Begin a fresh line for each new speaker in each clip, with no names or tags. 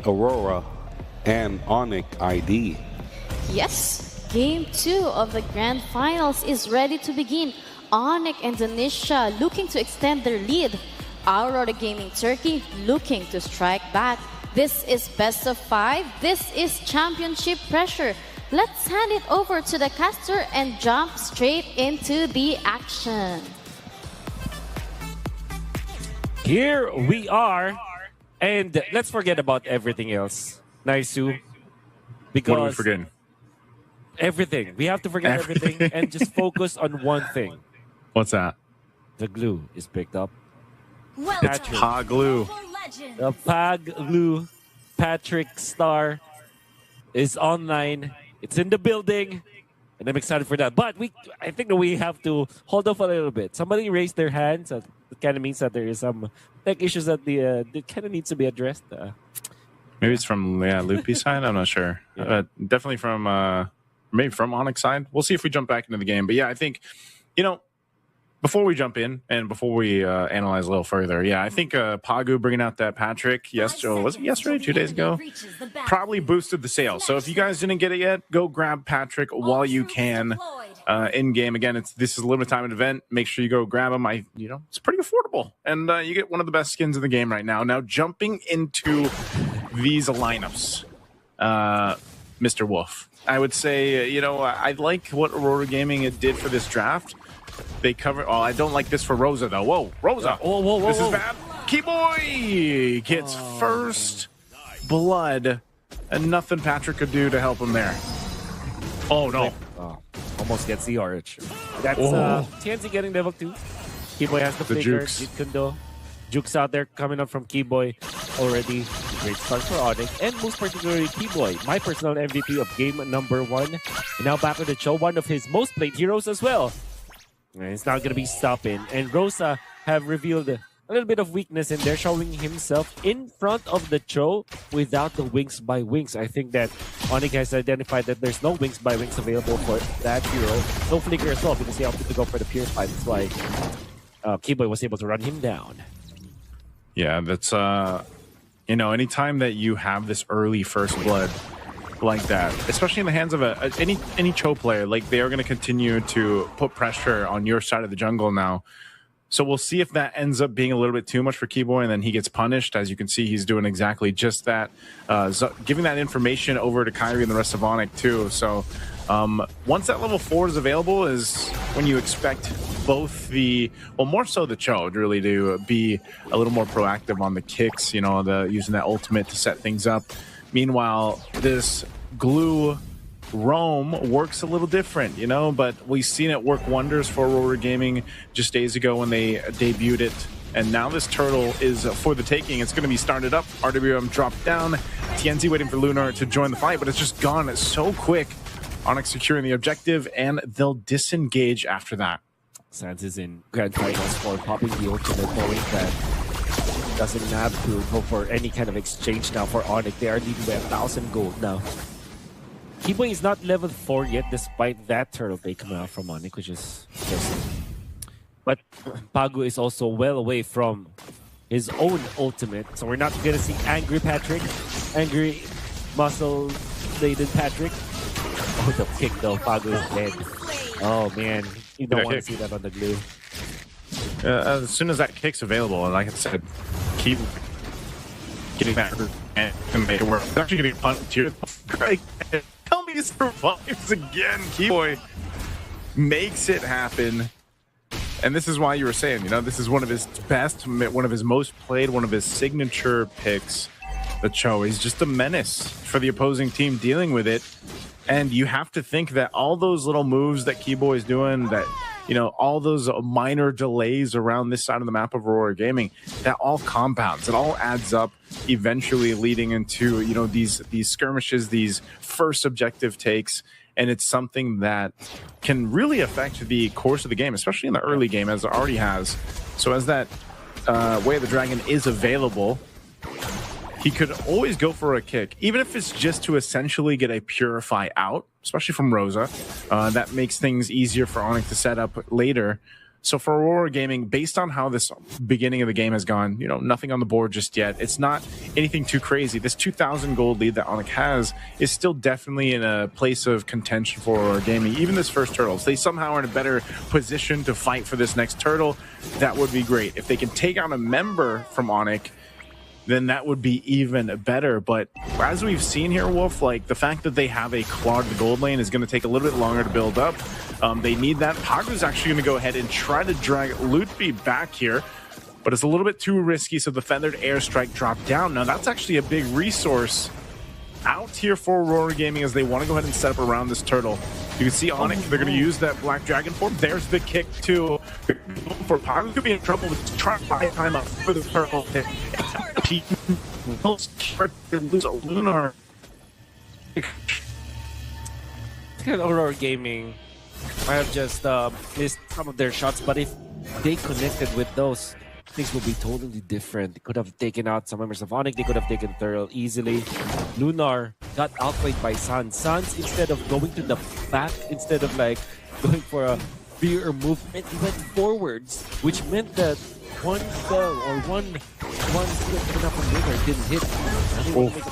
AURORA and ONIC ID.
Yes, Game 2 of the Grand Finals is ready to begin. ONIC Indonesia looking to extend their lead. AURORA Gaming Turkey looking to strike back. This is best of 5. This is championship pressure. Let's hand it over to the caster and jump straight into the action.
Here we are, and let's forget about everything else, Naisu. Because
what are we forgetting?
Everything. We have to forget everything and just focus on one thing.
What's that?
The glue is picked up.
It's Pa glue.
The Pag glue Patrick Star is online. It's in the building, and I'm excited for that. But I think that we have to hold off a little bit. Somebody raised their hands. It kind of means that there is some tech issues that that kind of needs to be addressed.
Maybe it's from Loopy's side. I'm not sure.
Yeah.
Definitely from maybe from ONIC side. We'll see if we jump back into the game. But yeah, I think before we jump in and before we analyze a little further, I think Pagu bringing out that Patrick, was it yesterday, 2 days ago? Probably boosted the sales. So if you guys didn't get it yet, go grab Patrick while you can in game. Again, this is a limited time event. Make sure you go grab him. It's pretty affordable, and you get one of the best skins in the game right now. Now jumping into these lineups, Mr. Wolf, I would say I like what Aurora Gaming did for this draft. They cover. Oh, I don't like this for Rosa though. Whoa, Rosa!
Whoa!
This is bad. Keyboy gets first blood, and nothing Patrick could do to help him there. Oh no!
Almost gets the RH. That's TNC getting level 2. Keyboy has the flicker. Jitkundo. Jukes out there coming up from Keyboy already. Great start for ONIC, and most particularly Keyboy, my personal MVP of game number 1. And now back on the show, one of his most played heroes as well. And it's not going to be stopping. And Rosa have revealed a little bit of weakness in there, showing himself in front of the Cho without the wings by wings. I think that ONIC has identified that there's no wings by wings available for that hero. No flicker as well, because he opted to go for the Purify. That's why Keyboy was able to run him down.
Yeah, that's anytime that you have this early first blood like that, especially in the hands of any Cho player, like they are going to continue to put pressure on your side of the jungle now. So we'll see if that ends up being a little bit too much for Keyboy, and then he gets punished. As you can see, he's doing exactly just that, giving that information over to Kyrie and the rest of ONIC too. So once that level 4 is available is when you expect both more so the Cho really to be a little more proactive on the kicks, using that ultimate to set things up. Meanwhile, this glue roam works a little different, but we've seen it work wonders for Aurora Gaming just days ago when they debuted it. And now this turtle is for the taking. It's going to be started up. RWM dropped down. TNC waiting for Lunar to join the fight, but it's just gone so quick. ONIC securing the objective, and they'll disengage after that.
Sans is in Grand Finals for popping the ultimate, knowing that doesn't have to go for any kind of exchange now for ONIC. They are leading by 1,000 gold now. Keyboy is not level 4 yet, despite that turtle take coming out from ONIC, which is interesting. But Pagu is also well away from his own ultimate, so we're not going to see angry Patrick, angry muscle-laden Patrick. Oh, the kick though, Pagu is dead. Oh man, you don't want to see that on the glue.
As soon as that kick's available, and like I said, keep getting that and make it work. It's actually getting punched here. Tell me he survives again. Keyboy makes it happen. And this is why you were saying, this is one of his best, one of his most played, one of his signature picks, the Cho. He's just a menace for the opposing team dealing with it. And you have to think that all those little moves that Keyboy is doing, that all those minor delays around this side of the map of Aurora Gaming, that all compounds. It all adds up, eventually leading into these skirmishes, these first objective takes, and it's something that can really affect the course of the game, especially in the early game, as it already has. So as that Way of the Dragon is available, he could always go for a kick, even if it's just to essentially get a Purify out, especially from Rosa. That makes things easier for ONIC to set up later. So for Aurora Gaming, based on how this beginning of the game has gone, nothing on the board just yet. It's not anything too crazy. This 2,000 gold lead that ONIC has is still definitely in a place of contention for Aurora Gaming. Even this first turtle, if they somehow are in a better position to fight for this next turtle, that would be great. If they can take out a member from ONIC, then that would be even better. But as we've seen here, Wolf, like the fact that they have a claw to the gold lane is going to take a little bit longer to build up. They need that. Pagu's actually going to go ahead and try to drag Lutfi back here, but it's a little bit too risky, so the feathered airstrike dropped down. Now that's actually a big resource out here for Aurora Gaming as they want to go ahead and set up around this turtle. You can see ONIC, they're going to use that Black Dragon form. There's the kick too. For Pagu could be in trouble with trying to buy time up for the turtle. Lose a lunar.
Aurora Gaming might have just missed some of their shots, but if they connected with those, things will be totally different. They could have taken out some members of ONIC. They could have taken Turtle easily. Lunar got outplayed by Sans. Sans, instead of going to the back, instead of like going for a fear movement, he went forwards, which meant that one spell or one skill taken up from Lunar didn't hit.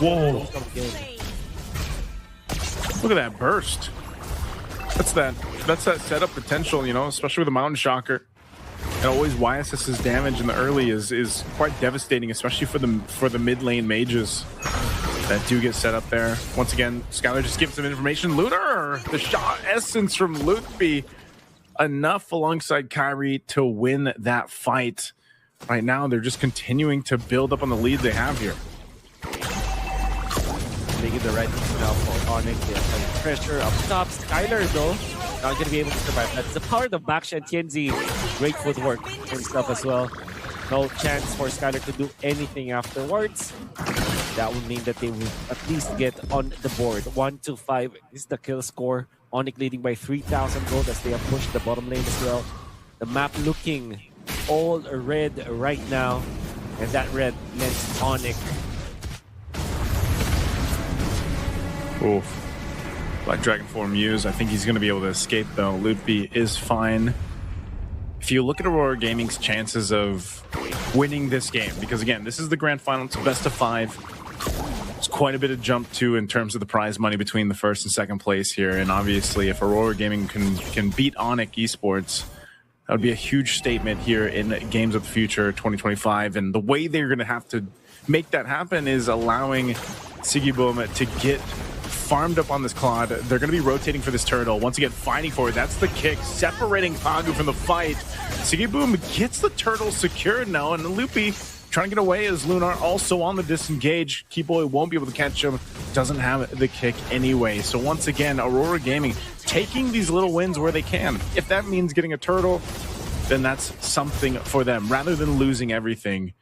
Whoa. Look at that burst. That's that setup potential, especially with the Mountain Shocker. And always YSS's damage in the early is quite devastating, especially for the mid lane mages that do get set up there. Once again, Skylar just gives some information. Lunar, the shot essence from Lutfi, enough alongside Kyrie to win that fight. Right now, they're just continuing to build up on the lead they have here.
Making the right move now for ONIC. They have pressure up top. Skylar, though, not going to be able to survive. That's the power of Baksha and Tianzi. Great footwork and stuff as well. No chance for Skylar to do anything afterwards. That would mean that they will at least get on the board. 1-5 is the kill score. ONIC leading by 3,000 gold as they have pushed the bottom lane as well. The map looking all red right now. And that red meant ONIC.
Oof. Black Dragon form used. I think he's going to be able to escape though. Lutfi is fine. If you look at Aurora Gaming's chances of winning this game, because again, this is the grand final, it's a best of 5. There's quite a bit of jump to in terms of the prize money between the first and second place here. And obviously, if Aurora Gaming can beat ONIC Esports, that would be a huge statement here in Games of the Future 2025. And the way they're going to have to make that happen is allowing Sigiboom to get farmed up on this Claude. They're going to be rotating for this turtle. Once again, fighting for it. That's the kick, separating Pagu from the fight. Sigiboom gets the turtle secured now, and Lupi trying to get away as Lunar also on the disengage. Keyboy won't be able to catch him. Doesn't have the kick anyway. So once again, Aurora Gaming taking these little wins where they can. If that means getting a turtle, then that's something for them, rather than losing everything.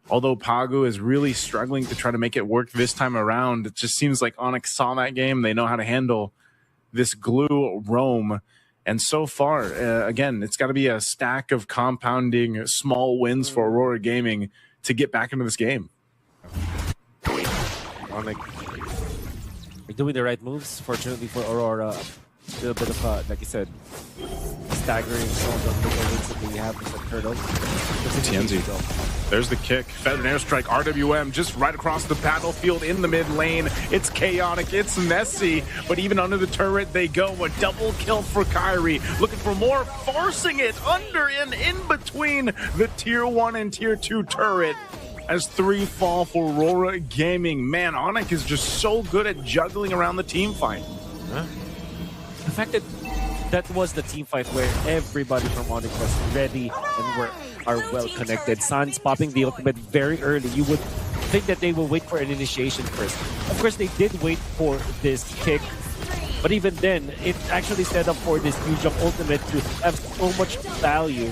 Although Pagu is really struggling to try to make it work this time around, it just seems like ONIC saw that game. They know how to handle this glue roam. And so far, again, it's got to be a stack of compounding small wins for Aurora Gaming to get back into this game.
ONIC are doing the right moves. Fortunately for Aurora, a little bit of, like you said, staggering some of the little wins that we have with the turtle.
Tianzi. There's the kick. Feathered airstrike, RWM just right across the battlefield in the mid lane. It's chaotic, it's messy, but even under the turret they go. A double kill for Kyrie. Looking for more, forcing it under and in between the tier 1 and tier 2 turret. As 3 fall for Aurora Gaming. Man, ONIC is just so good at juggling around the team fight.
Huh? The fact that that was the team fight where everybody from ONIC was ready and are well connected. Sans popping the ultimate very early. You would think that they will wait for an initiation first. Of course, they did wait for this kick, but even then, it actually set up for this new jump ultimate to have so much value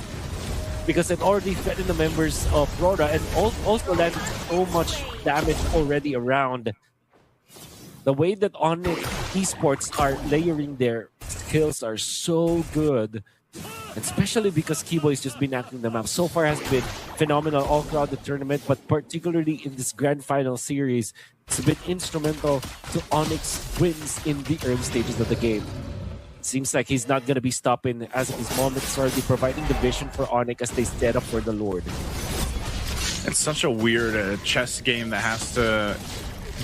because it already threatened the members of Aurora and also landed so much damage already around. The way that ONIC Esports are layering their skills are so good, especially because Keyboy's just been acting the map. So far has been phenomenal all throughout the tournament, but particularly in this grand final series, it's been instrumental to ONIC's wins in the early stages of the game. Seems like he's not going to be stopping as of this moment. It's already providing the vision for ONIC as they set up for the Lord.
It's such a weird chess game that has to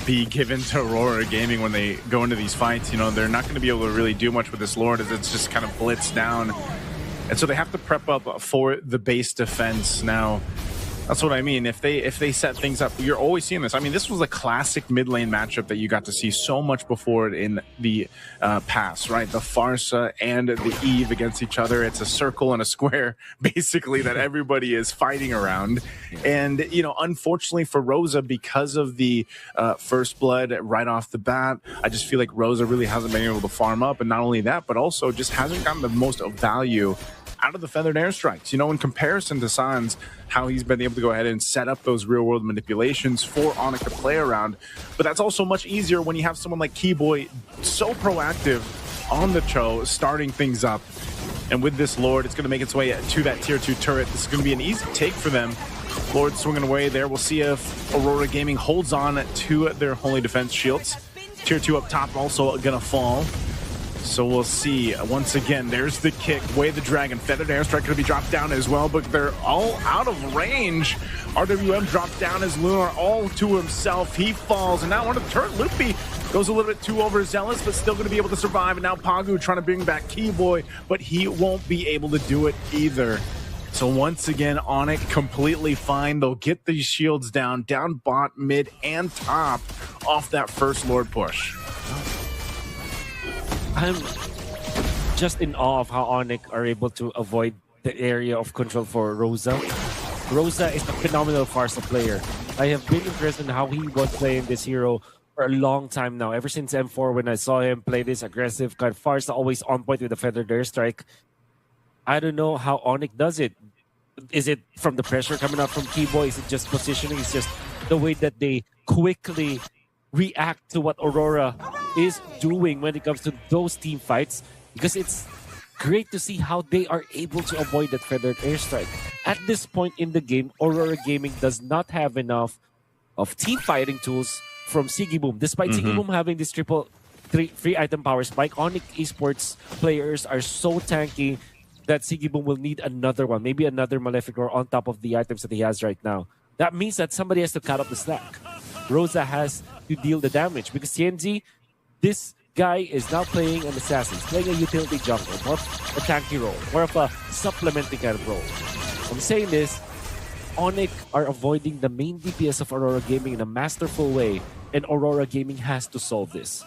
be given to Aurora Gaming when they go into these fights. You know, they're not going to be able to really do much with this Lord as it's just kind of blitzed down. And so they have to prep up for the base defense. Now, that's what I mean. If they set things up, you're always seeing this. I mean, this was a classic mid lane matchup that you got to see so much before in the past, right? The Farsa and the Eve against each other. It's a circle and a square, basically, that everybody is fighting around. And, you know, unfortunately for Rosa, because of the first blood right off the bat, I just feel like Rosa really hasn't been able to farm up. And not only that, but also just hasn't gotten the most value out of the feathered airstrikes. You know, in comparison to Sans, how he's been able to go ahead and set up those real-world manipulations for ONIC to play around. But that's also much easier when you have someone like Keyboy so proactive on the Cho, starting things up. And with this Lord, it's going to make its way to that tier 2 turret. This is going to be an easy take for them. Lord swinging away there. We'll see if Aurora Gaming holds on to their Holy Defense shields. Tier 2 up top also going to fall. So we'll see. Once again, there's the kick. Way the Dragon. Feathered Airstrike going to be dropped down as well, but they're all out of range. RWM dropped down as Lunar all to himself. He falls, and now on the turret, Loopy goes a little bit too overzealous, but still going to be able to survive. And now Pagu trying to bring back Keyboy, but he won't be able to do it either. So once again, ONIC completely fine. They'll get these shields down bot, mid, and top off that first Lord push.
I'm just in awe of how ONIC are able to avoid the area of control for Rosa. Rosa is a phenomenal Farsa player. I have been impressed in how he was playing this hero for a long time now. Ever since M4, when I saw him play this aggressive kind of Farsa, always on point with the feathered airstrike. I don't know how ONIC does it. Is it from the pressure coming out from Keyboy? Is it just positioning? It's just the way that they quickly react to what Aurora is doing when it comes to those team fights, because it's great to see how they are able to avoid that feathered airstrike. At this point in the game, Aurora Gaming does not have enough of team fighting tools from Sigiboom. Despite Sigiboom having this free item power spike, ONIC esports players are so tanky that Sigiboom will need another one, maybe another Malefic or on top of the items that he has right now. That means that somebody has to cut up the slack. Rosa has to deal the damage because TNZ, this guy is now playing an assassin. He's playing a utility jungle, more of a tanky role, more of a supplementing kind of role. I'm saying this, ONIC are avoiding the main DPS of Aurora Gaming in a masterful way, and Aurora Gaming has to solve this.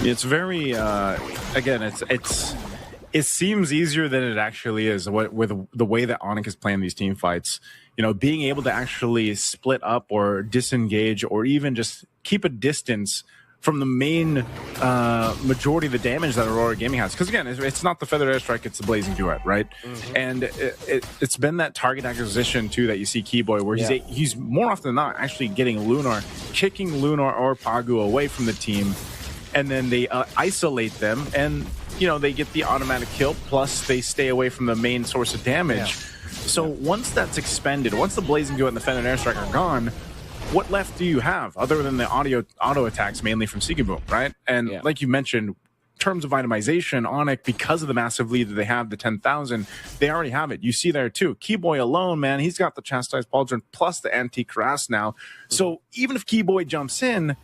It's very, again, it seems easier than it actually is with the way that ONIC is playing these team fights. You know, being able to actually split up or disengage or even just keep a distance from the main majority of the damage that Aurora Gaming has. Because again, it's not the Feathered Airstrike, it's the Blazing Duet, right? And it's been that target acquisition too that you see Keyboy, where he's more often than not actually getting Lunar, kicking Lunar or Pagu away from the team, and then they isolate them, and you know, they get the automatic kill, plus they stay away from the main source of damage. So once that's expended, once the Blazing Duet and the Feathered Airstrike are gone, what left do you have other than the auto attacks, mainly from Sigiboom, right? And like you mentioned, in terms of itemization, ONIC, because of the massive lead that they have, the 10,000, they already have it. You see there too. Keyboy alone, man, he's got the Chastised Pauldron plus the Antique Cuirass now. So even if Keyboy jumps in,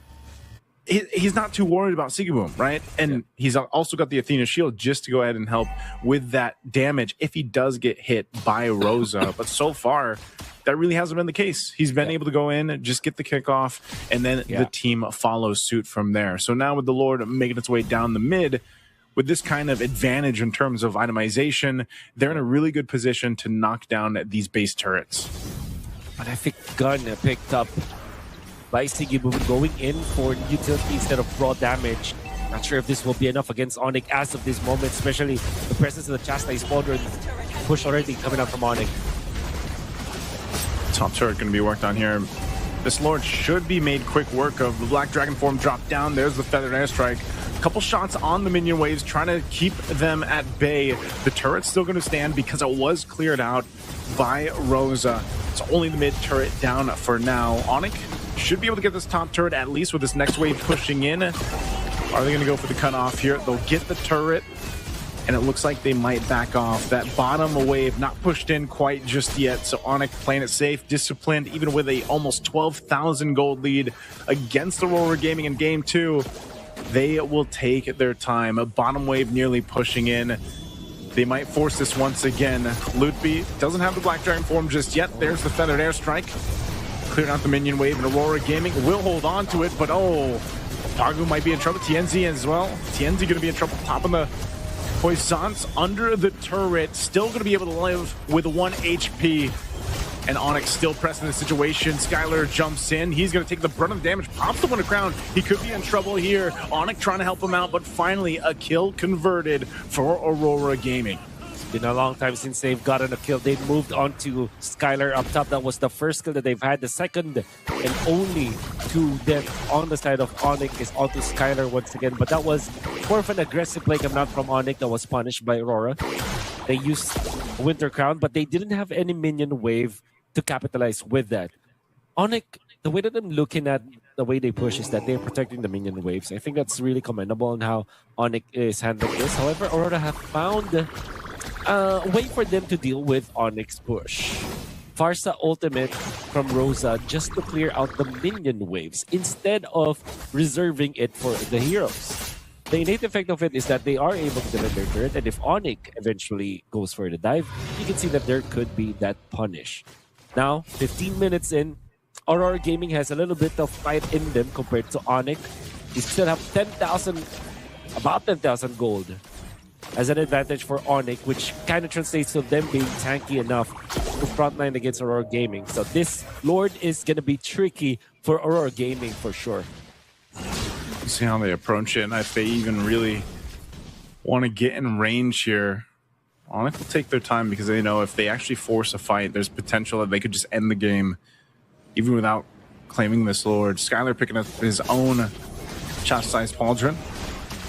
he's not too worried about Sigiboom, right? And he's also got the Athena Shield just to go ahead and help with that damage if he does get hit by Rosa. But so far, that really hasn't been the case. He's been able to go in, just get the kickoff, and then the team follows suit from there. So now with the Lord making its way down the mid, with this kind of advantage in terms of itemization, they're in a really good position to knock down these base turrets.
But I think Gun picked up by Sigiboom going in for utility instead of raw damage. Not sure if this will be enough against ONIC as of this moment, especially the presence of the Chastised Pauldron push already coming out from ONIC.
Top turret going to be worked on here. This Lord should be made quick work of. The Black Dragon form dropped down. There's the Feathered Airstrike. A couple shots on the minion waves, trying to keep them at bay. The turret's still going to stand because it was cleared out by Rosa. It's only the mid turret down for now. ONIC should be able to get this top turret, at least with this next wave pushing in. Are they going to go for the cutoff here? They'll get the turret, and it looks like they might back off. That bottom wave not pushed in quite just yet, so ONIC playing it safe, disciplined, even with a almost 12,000 gold lead against Aurora Gaming in Game 2. They will take their time. A bottom wave nearly pushing in. They might force this once again. Lutby doesn't have the Black Dragon form just yet. There's the Feathered Airstrike. Clearing out the minion wave, and Aurora Gaming will hold on to it, but oh, Pagu might be in trouble. TNZ as well. TNZ going to be in trouble. Popping the Poissons under the turret. Still going to be able to live with 1 HP. And ONIC still pressing the situation. Skylar jumps in. He's going to take the brunt of the damage. Pops the Winter Crown. He could be in trouble here. ONIC trying to help him out, but finally a kill converted for Aurora Gaming.
Been a long time since they've gotten a kill. They moved on to Skylar up top. That was the first kill that they've had. The second and only to them on the side of ONIC is onto Skylar once again. But that was more of an aggressive play coming out from ONIC that was punished by Aurora. They used Winter Crown, but they didn't have any minion wave to capitalize with that. ONIC, the way that I'm looking at the way they push is that they're protecting the minion waves. I think that's really commendable on how ONIC is handling this. However, Aurora have found a way for them to deal with ONIC's push. Farsa ultimate from Rosa just to clear out the minion waves instead of reserving it for the heroes. The innate effect of it is that they are able to defend their turret, and if ONIC eventually goes for the dive, you can see that there could be that punish. Now, 15 minutes in, Aurora Gaming has a little bit of fight in them compared to ONIC. They still have 10,000, about 10,000 gold as an advantage for ONIC, which kind of translates to them being tanky enough to frontline against Aurora Gaming. So this Lord is going to be tricky for Aurora Gaming for sure.
See how they approach it, and if they even really want to get in range here. ONIC will take their time because they know if they actually force a fight, there's potential that they could just end the game even without claiming this Lord. Skylar picking up his own Chastised Pauldron.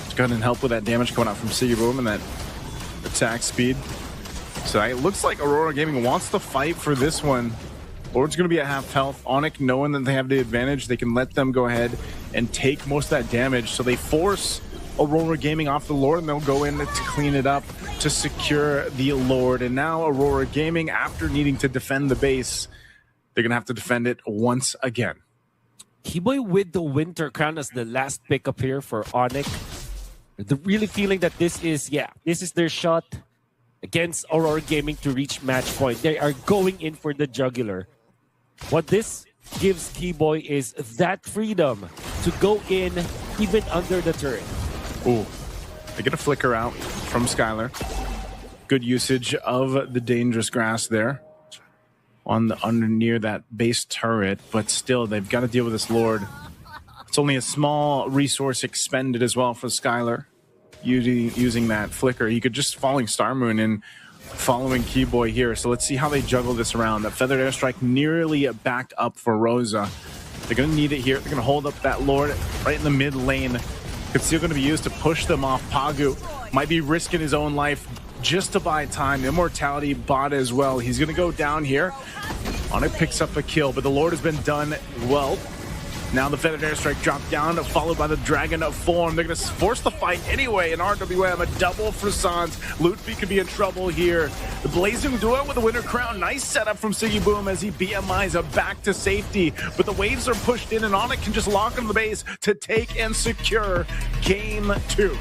Let's go ahead and help with that damage coming out from Siggy Boom and that attack speed. So it looks like Aurora Gaming wants to fight for this one. Lord's going to be at half health. ONIC, knowing that they have the advantage, they can let them go ahead and take most of that damage. So they force Aurora Gaming off the Lord, and they'll go in to clean it up to secure the Lord. And now Aurora Gaming, after needing to defend the base, they're going to have to defend it once again.
Keyboy with the Winter Crown as the last pickup here for ONIC. They're really feeling that this is their shot against Aurora Gaming to reach match point. They are going in for the jugular. What this gives Keyboy is that freedom to go in even under the turret.
Ooh, they get a flicker out from Skylar. Good usage of the dangerous grass there on the near that base turret, but still they've got to deal with this Lord. It's only a small resource expended as well for Skylar using that flicker. He could just Falling Star Moon and following Keyboy here. So let's see how they juggle this around. That Feathered Airstrike nearly backed up for Rosa. They're going to need it here. They're going to hold up that Lord right in the mid lane. It's still going to be used to push them off. Pagu might be risking his own life just to buy time. Immortality bot as well. He's going to go down here. ONIC picks up a kill, but the Lord has been done well. Now the Feathered Airstrike dropped down, followed by the Dragon form. They're going to force the fight anyway. And RWM, a double for Sans. Lutfi could be in trouble here. The Blazing Duo with the Winter Crown. Nice setup from Siggy Boom as he BMIs back to safety. But the waves are pushed in, and ONIC can just lock on the base to take and secure Game 2.